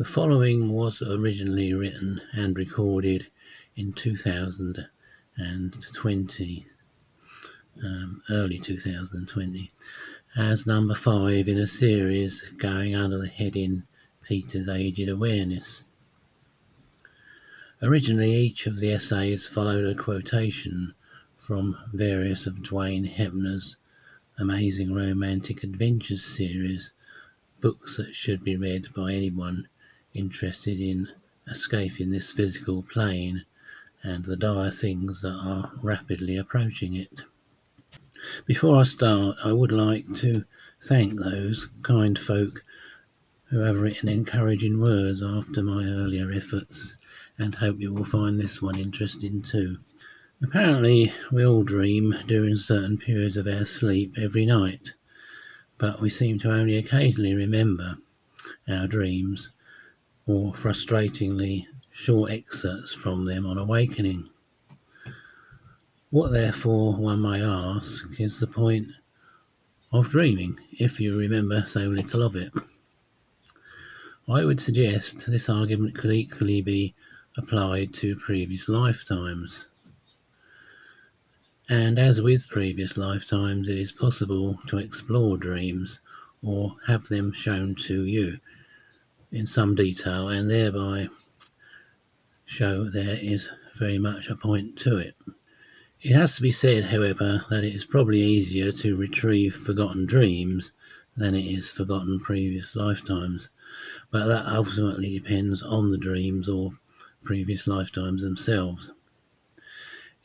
The following was originally written and recorded in 2020, early 2020, as number 5 in a series going under the heading Peter's Aged Awareness. Originally, each of the essays followed a quotation from various of Duane Heppner's Amazing Romantic Adventures series, books that should be read by anyone interested in escaping this physical plane and the dire things that are rapidly approaching it. Before I start, I would like to thank those kind folk who have written encouraging words after my earlier efforts, and hope you will find this one interesting too. Apparently, we all dream during certain periods of our sleep every night, but we seem to only occasionally remember our dreams, or frustratingly short excerpts from them on awakening. What therefore, one may ask, is the point of dreaming if you remember so little of it? I would suggest this argument could equally be applied to previous lifetimes. And as with previous lifetimes, it is possible to explore dreams or have them shown to you in some detail, and thereby show there is very much a point to it. It has to be said, however, that it is probably easier to retrieve forgotten dreams than it is forgotten previous lifetimes, but that ultimately depends on the dreams or previous lifetimes themselves.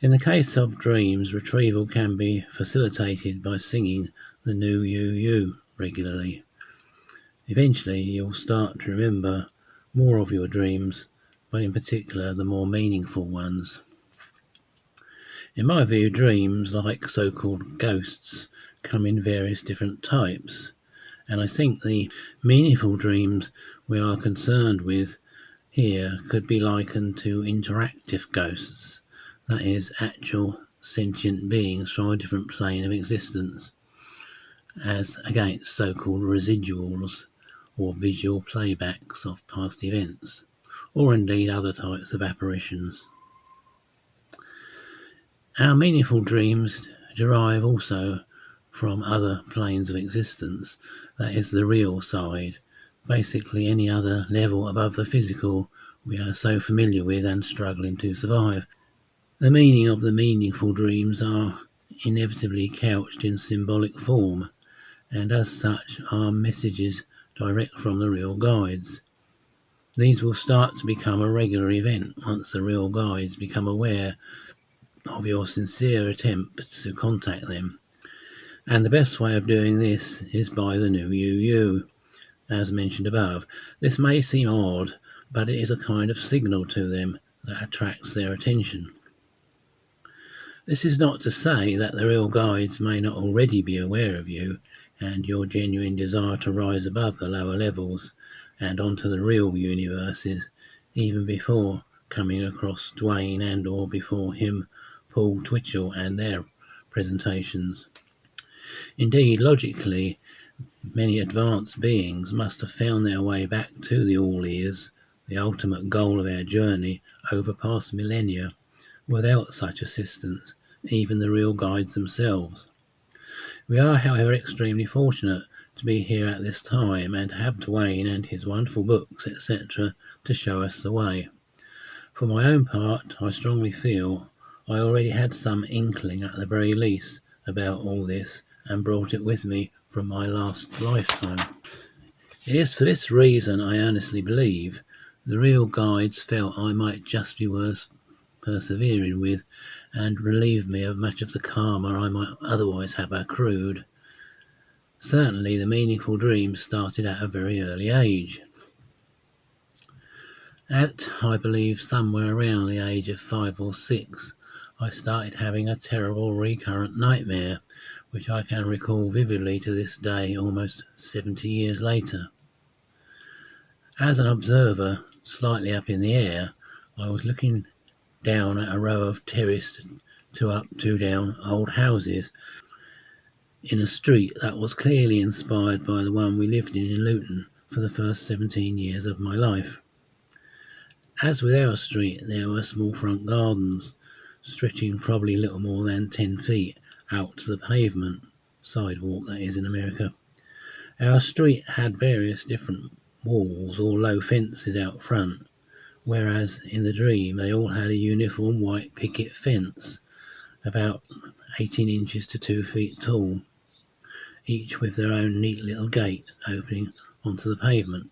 In the case of dreams, retrieval can be facilitated by singing the NUUU regularly. Eventually you'll start to remember more of your dreams, but in particular the more meaningful ones. In my view, dreams, like so-called ghosts, come in various different types, and I think the meaningful dreams we are concerned with here could be likened to interactive ghosts, that is, actual sentient beings from a different plane of existence, as against so-called residuals or visual playbacks of past events, or indeed other types of apparitions. Our meaningful dreams derive also from other planes of existence, that is, the real side, basically any other level above the physical we are so familiar with and struggling to survive. The meaning of the meaningful dreams are inevitably couched in symbolic form, and as such are messages direct from the real guides. These will start to become a regular event once the real guides become aware of your sincere attempts to contact them, and the best way of doing this is by the NUUU, as mentioned above. This may seem odd, but it is a kind of signal to them that attracts their attention. This is not to say that the real guides may not already be aware of you and your genuine desire to rise above the lower levels and onto the real universes, even before coming across Duane and or before him Paul Twitchell and their presentations. Indeed, logically, many advanced beings must have found their way back to the all-ears, the ultimate goal of our journey over past millennia, without such assistance, even the real guides themselves. We are, however, extremely fortunate to be here at this time and to have Duane and his wonderful books, etc., to show us the way. For my own part, I strongly feel I already had some inkling at the very least about all this and brought it with me from my last lifetime. It is for this reason I earnestly believe the real guides felt I might just be worth persevering with and relieve me of much of the karma I might otherwise have accrued. Certainly the meaningful dreams started at a very early age. At, I believe, somewhere around the age of 5 or 6, I started having a terrible recurrent nightmare, which I can recall vividly to this day, almost 70 years later. As an observer, slightly up in the air, I was looking down at a row of terraced 2 up, 2 down old houses in a street that was clearly inspired by the one we lived in Luton for the first 17 years of my life. As with our street, there were small front gardens, stretching probably little more than 10 feet out to the pavement, sidewalk that is in America. Our street had various different walls or low fences out front, whereas in the dream they all had a uniform white picket fence, about 18 inches to 2 feet tall, each with their own neat little gate opening onto the pavement.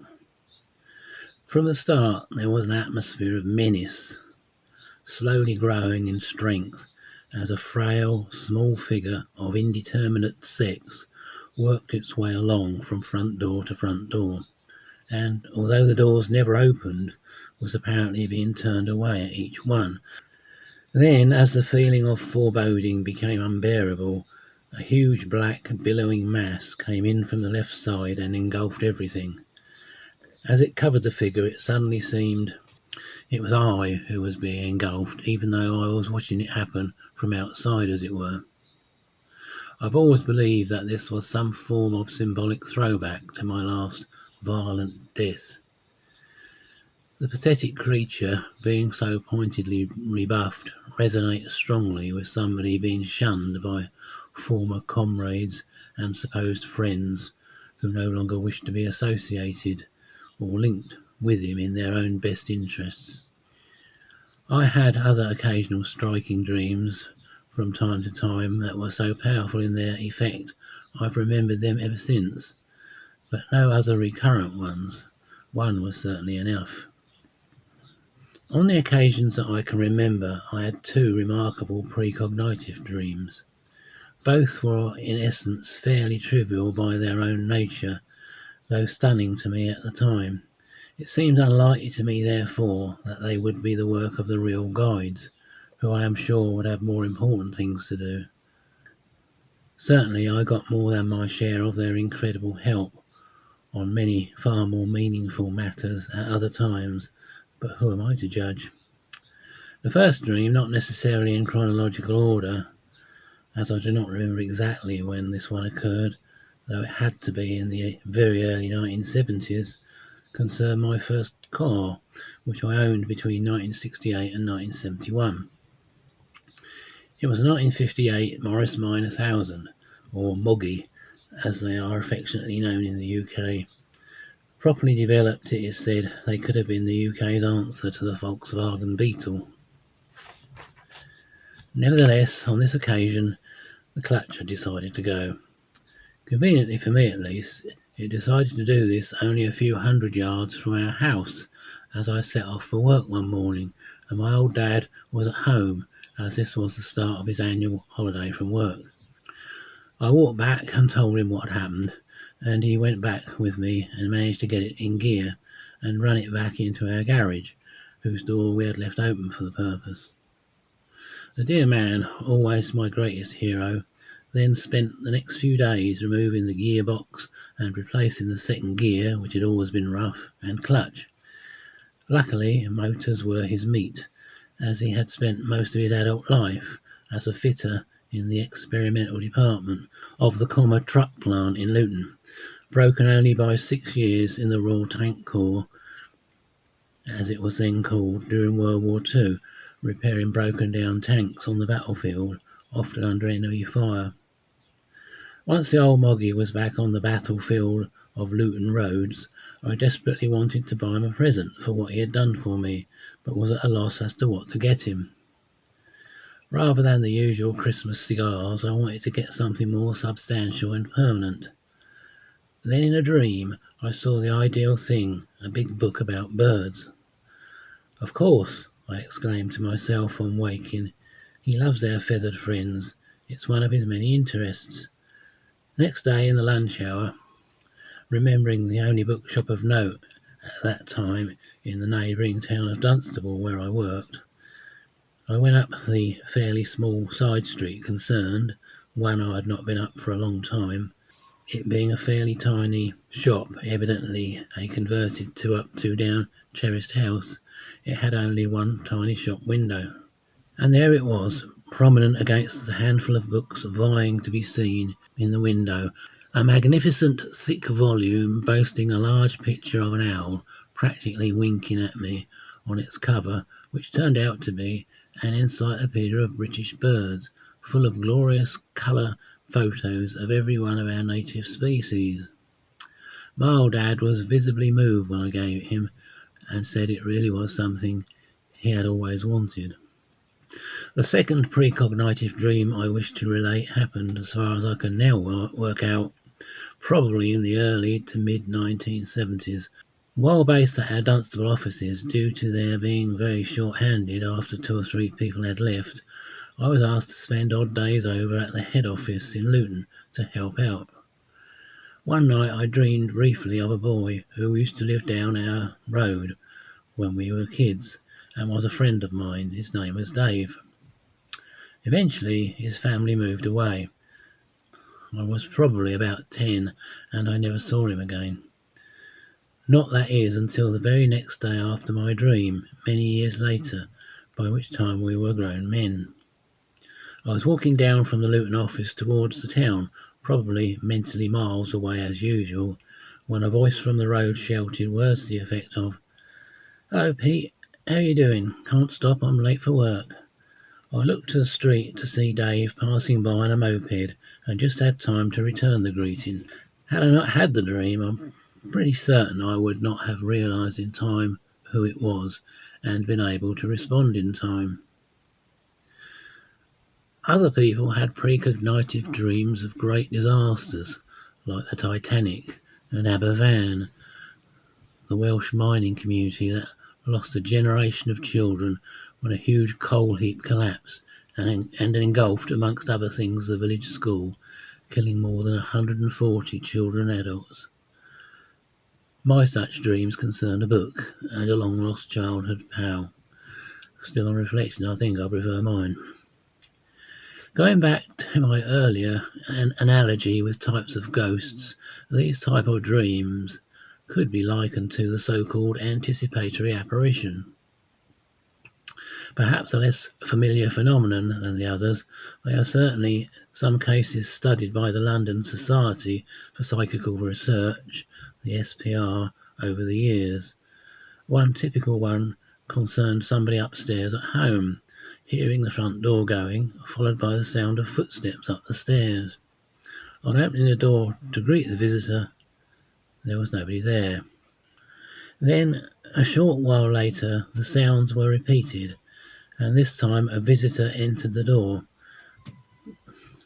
From the start there was an atmosphere of menace, slowly growing in strength as a frail, small figure of indeterminate sex worked its way along from front door to front door, and although the doors never opened, was apparently being turned away at each one. Then, as the feeling of foreboding became unbearable, a huge black billowing mass came in from the left side and engulfed everything. As it covered the figure, it suddenly seemed it was I who was being engulfed, even though I was watching it happen from outside, as it were. I've always believed that this was some form of symbolic throwback to my last violent death. The pathetic creature, being so pointedly rebuffed, resonates strongly with somebody being shunned by former comrades and supposed friends who no longer wish to be associated or linked with him in their own best interests. I had other occasional striking dreams from time to time that were so powerful in their effect I've remembered them ever since, but no other recurrent ones. One was certainly enough. On the occasions that I can remember, I had two remarkable precognitive dreams. Both were in essence fairly trivial by their own nature, though stunning to me at the time. It seemed unlikely to me, therefore, that they would be the work of the real guides, who I am sure would have more important things to do. Certainly I got more than my share of their incredible help on many far more meaningful matters at other times, but who am I to judge? The first dream, not necessarily in chronological order, as I do not remember exactly when this one occurred, though it had to be in the very early 1970s, concerned my first car, which I owned between 1968 and 1971. It was a 1958 Morris Minor 1000, or Moggy, as they are affectionately known in the UK. Properly developed, it is said, they could have been the UK's answer to the Volkswagen Beetle. Nevertheless, on this occasion, the clutch had decided to go. Conveniently for me at least, it decided to do this only a few hundred yards from our house as I set off for work one morning, and my old dad was at home as this was the start of his annual holiday from work. I walked back and told him what had happened, and he went back with me and managed to get it in gear and run it back into our garage, whose door we had left open for the purpose. The dear man, always my greatest hero, then spent the next few days removing the gearbox and replacing the second gear, which had always been rough, and clutch. Luckily, motors were his meat, as he had spent most of his adult life as a fitter in the experimental department of the Comma truck plant in Luton, broken only by 6 years in the Royal Tank Corps, as it was then called, during World War II, repairing broken down tanks on the battlefield, often under enemy fire. Once the old Moggy was back on the battlefield of Luton roads, I desperately wanted to buy him a present for what he had done for me, but was at a loss as to what to get him. Rather than the usual Christmas cigars, I wanted to get something more substantial and permanent. Then in a dream, I saw the ideal thing, a big book about birds. Of course, I exclaimed to myself on waking, he loves our feathered friends, it's one of his many interests. Next day in the lunch hour, remembering the only bookshop of note at that time in the neighbouring town of Dunstable where I worked, I went up the fairly small side street concerned, one I had not been up for a long time, it being a fairly tiny shop, evidently a converted 2-up 2-down terraced house. It had only one tiny shop window, and there it was, prominent against the handful of books vying to be seen in the window, A magnificent thick volume boasting a large picture of an owl practically winking at me on its cover, which turned out to be an encyclopedia of British birds, full of glorious colour photos of every one of our native species. My old dad was visibly moved when I gave it him, and said it really was something he had always wanted. The second precognitive dream I wish to relate happened, as far as I can now work out, probably in the early to mid-1970s. While based at our Dunstable offices, due to their being very short-handed after 2 or 3 people had left, I was asked to spend odd days over at the head office in Luton to help out. One night I dreamed briefly of a boy who used to live down our road when we were kids and was a friend of mine. His name was Dave. Eventually his family moved away. I was probably about 10 and I never saw him again. Not, that is, until the very next day after my dream, many years later, by which time we were grown men. I was walking down from the Luton office towards the town, probably mentally miles away as usual, when a voice from the road shouted words to the effect of, "Hello, Pete, how you doing? Can't stop, I'm late for work." I looked to the street to see Dave passing by on a moped and just had time to return the greeting. Had I not had the dream, I'm pretty certain I would not have realised in time who it was and been able to respond in time. Other people had precognitive dreams of great disasters, like the Titanic and Aberfan, the Welsh mining community that lost a generation of children when a huge coal heap collapsed and engulfed, amongst other things, the village school, killing more than 140 children and adults. My such dreams concerned a book and a long-lost childhood pal. Still, on reflection, I think I prefer mine. Going back to my earlier analogy with types of ghosts, these type of dreams could be likened to the so-called anticipatory apparition. Perhaps a less familiar phenomenon than the others, they are certainly some cases studied by the London Society for Psychical Research, the SPR, over the years. One typical one concerned somebody upstairs at home, hearing the front door going, followed by the sound of footsteps up the stairs. On opening the door to greet the visitor, there was nobody there. Then, a short while later, the sounds were repeated, and this time a visitor entered the door.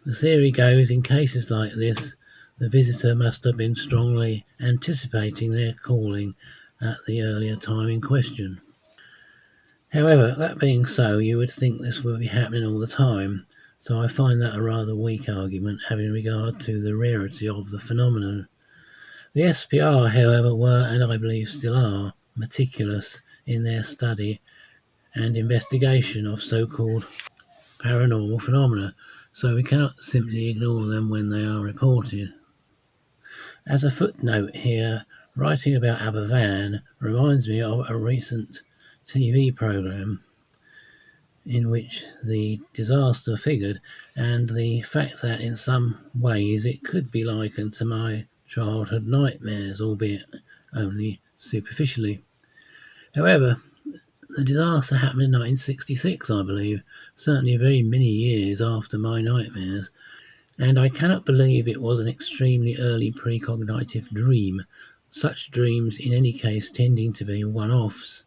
The theory goes, in cases like this, the visitor must have been strongly anticipating their calling at the earlier time in question. However, that being so, you would think this would be happening all the time, so I find that a rather weak argument having regard to the rarity of the phenomenon. The SPR, however, were, and I believe still are, meticulous in their study and investigation of so-called paranormal phenomena, so we cannot simply ignore them when they are reported. As a footnote here, writing about Aberfan reminds me of a recent TV programme in which the disaster figured, and the fact that in some ways it could be likened to my childhood nightmares, albeit only superficially. However, the disaster happened in 1966, I believe, certainly very many years after my nightmares, and I cannot believe it was an extremely early precognitive dream, such dreams in any case tending to be one-offs,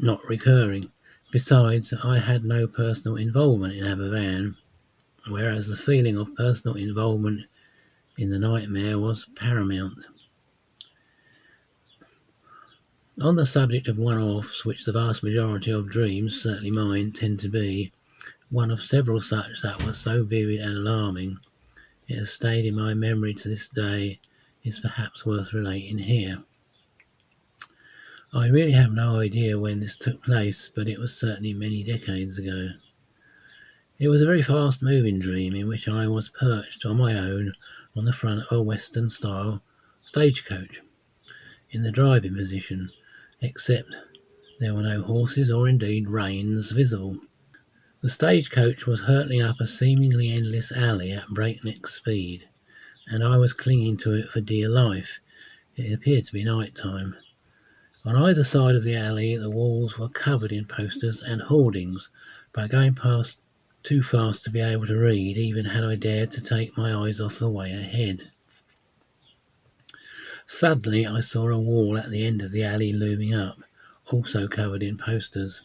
not recurring. Besides, I had no personal involvement in Aberfan, whereas the feeling of personal involvement in the nightmare was paramount. On the subject of one-offs, which the vast majority of dreams, certainly mine, tend to be, one of several such that was so vivid and alarming it has stayed in my memory to this day is perhaps worth relating here. I really have no idea when this took place, but it was certainly many decades ago. It was a very fast-moving dream in which I was perched on my own on the front of a Western-style stagecoach, in the driving position, except there were no horses or indeed reins visible. The stagecoach was hurtling up a seemingly endless alley at breakneck speed, and I was clinging to it for dear life. It appeared to be night time. On either side of the alley, the walls were covered in posters and hoardings, but going past too fast to be able to read, even had I dared to take my eyes off the way ahead. Suddenly I saw a wall at the end of the alley looming up, also covered in posters,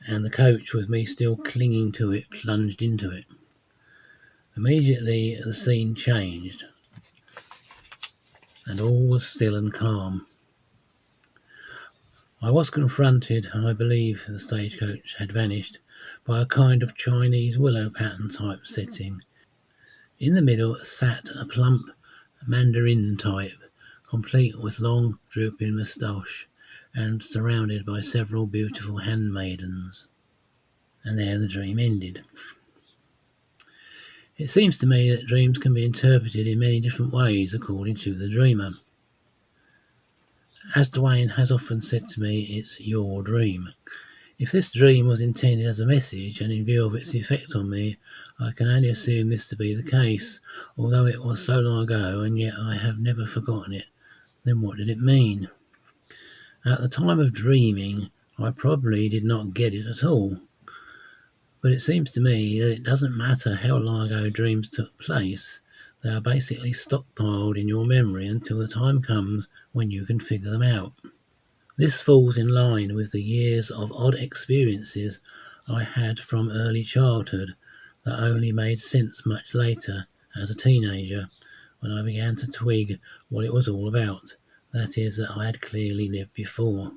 and the coach, with me still clinging to it, plunged into it. Immediately the scene changed, and all was still and calm. I was confronted, I believe the stagecoach had vanished, by a kind of Chinese willow pattern type setting. In the middle sat a plump mandarin type, complete with long drooping moustache, and surrounded by several beautiful handmaidens. And there the dream ended. It seems to me that dreams can be interpreted in many different ways according to the dreamer. As Duane has often said to me, it's your dream. If this dream was intended as a message, and in view of its effect on me, I can only assume this to be the case, although it was so long ago and yet I have never forgotten it. Then what did it mean? At the time of dreaming, I probably did not get it at all. But it seems to me that it doesn't matter how long ago dreams took place. They are basically stockpiled in your memory until the time comes when you can figure them out. This falls in line with the years of odd experiences I had from early childhood that only made sense much later as a teenager, when I began to twig what it was all about, that is, that I had clearly lived before.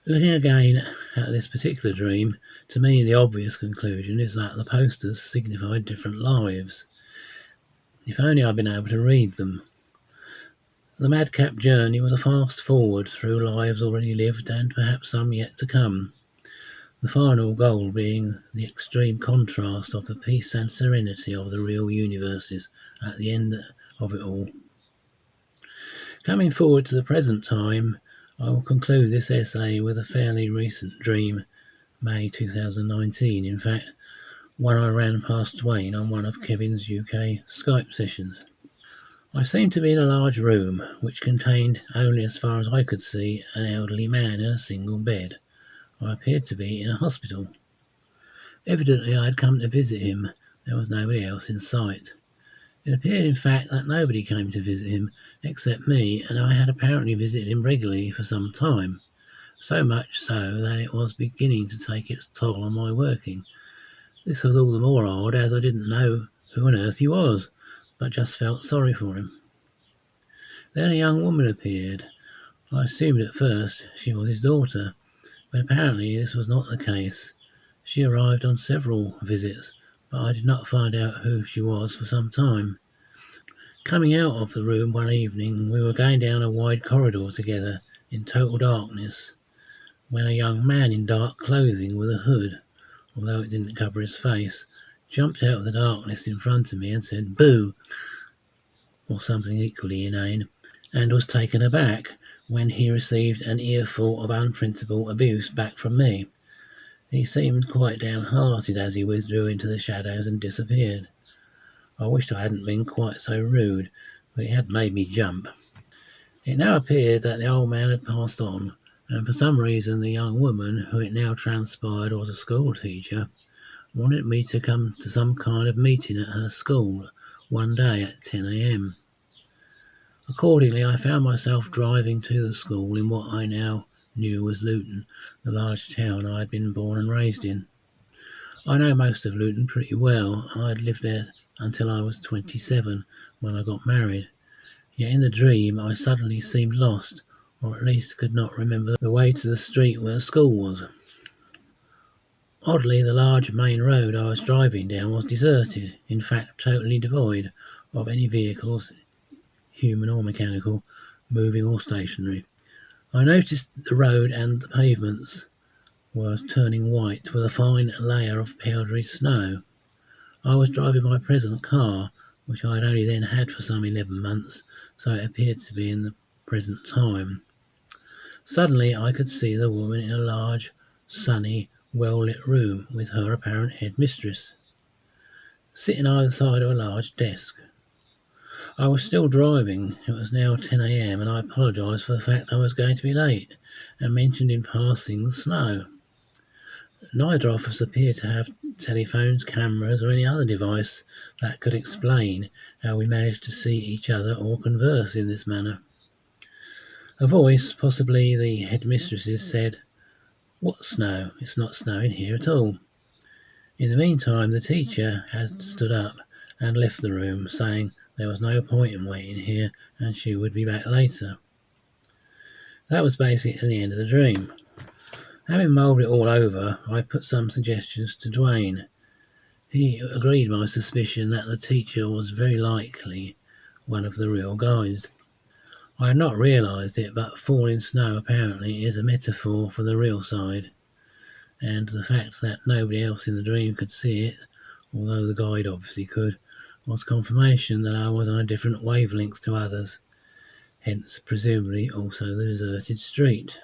Looking again at this particular dream, to me the obvious conclusion is that the posters signified different lives. If only I'd been able to read them. The madcap journey was a fast forward through lives already lived and perhaps some yet to come, the final goal being the extreme contrast of the peace and serenity of the real universes at the end of it all. Coming forward to the present time, I will conclude this essay with a fairly recent dream, May 2019 in fact, one I ran past Duane on one of Kevin's UK Skype sessions. I seemed to be in a large room, which contained, only as far as I could see, an elderly man in a single bed. I appeared to be in a hospital. Evidently I had come to visit him. There was nobody else in sight. It appeared in fact that nobody came to visit him except me, and I had apparently visited him regularly for some time, so much so that it was beginning to take its toll on my working. This was all the more odd as I didn't know who on earth he was, but just felt sorry for him. Then a young woman appeared. I assumed at first she was his daughter, but apparently this was not the case. She arrived on several visits, but I did not find out who she was for some time. Coming out of the room one evening, we were going down a wide corridor together in total darkness, when a young man in dark clothing with a hood, although it didn't cover his face, jumped out of the darkness in front of me and said "Boo!" or something equally inane, and was taken aback when he received an earful of unprintable abuse back from me. He seemed quite downhearted as he withdrew into the shadows and disappeared. I wished I hadn't been quite so rude, but it had made me jump. It now appeared that the old man had passed on, and for some reason the young woman, who it now transpired was a school teacher, wanted me to come to some kind of meeting at her school one day at 10 a.m. Accordingly, I found myself driving to the school in what I now knew was Luton, the large town I had been born and raised in. I know most of Luton pretty well. I had lived there until I was 27 when I got married. Yet in the dream I suddenly seemed lost, or at least could not remember the way to the street where the school was. Oddly, the large main road I was driving down was deserted, in fact totally devoid of any vehicles, human or mechanical, moving or stationary. I noticed the road and the pavements were turning white with a fine layer of powdery snow. I was driving my present car, which I had only then had for some 11 months, so it appeared to be in the present time. Suddenly I could see the woman in a large, sunny, well-lit room with her apparent head mistress. sitting either side of a large desk. I was still driving. It was now 10 a.m. and I apologised for the fact I was going to be late and mentioned in passing the snow. Neither of us appeared to have telephones, cameras or any other device that could explain how we managed to see each other or converse in this manner. A voice, possibly the headmistress's, said, "What snow? It's not snowing here at all." In the meantime, the teacher had stood up and left the room, saying there was no point in waiting here and she would be back later. That was basically the end of the dream. Having mulled it all over, I put some suggestions to Duane. He agreed my suspicion that the teacher was very likely one of the real guides. I had not realised it, but falling snow apparently is a metaphor for the real side, and the fact that nobody else in the dream could see it, although the guide obviously could, was confirmation that I was on a different wavelength to others, hence presumably also the deserted street.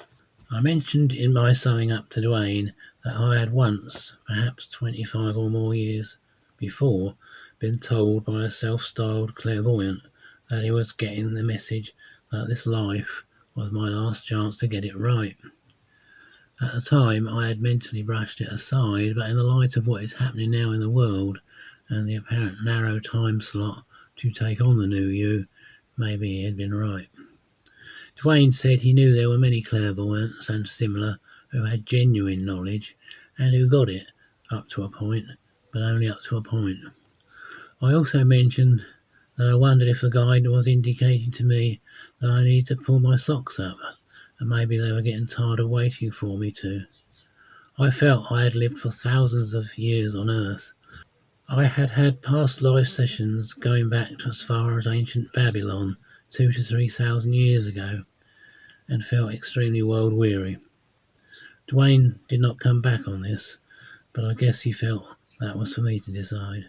I mentioned in my summing up to Duane that I had once, perhaps 25 or more years before, been told by a self-styled clairvoyant that he was getting the message that this life was my last chance to get it right. At the time I had mentally brushed it aside, but in the light of what is happening now in the world and the apparent narrow time slot to take on the NUUU, maybe he had been right. Duane said he knew there were many clairvoyants and similar who had genuine knowledge and who got it up to a point, but only up to a point. I also mentioned that I wondered if the guide was indicating to me that I needed to pull my socks up, and maybe they were getting tired of waiting for me to. I felt I had lived for thousands of years on Earth. I had had past life sessions going back to as far as ancient Babylon, 2,000 to 3,000 years ago, and felt extremely world weary. Duane did not come back on this, but I guess he felt that was for me to decide.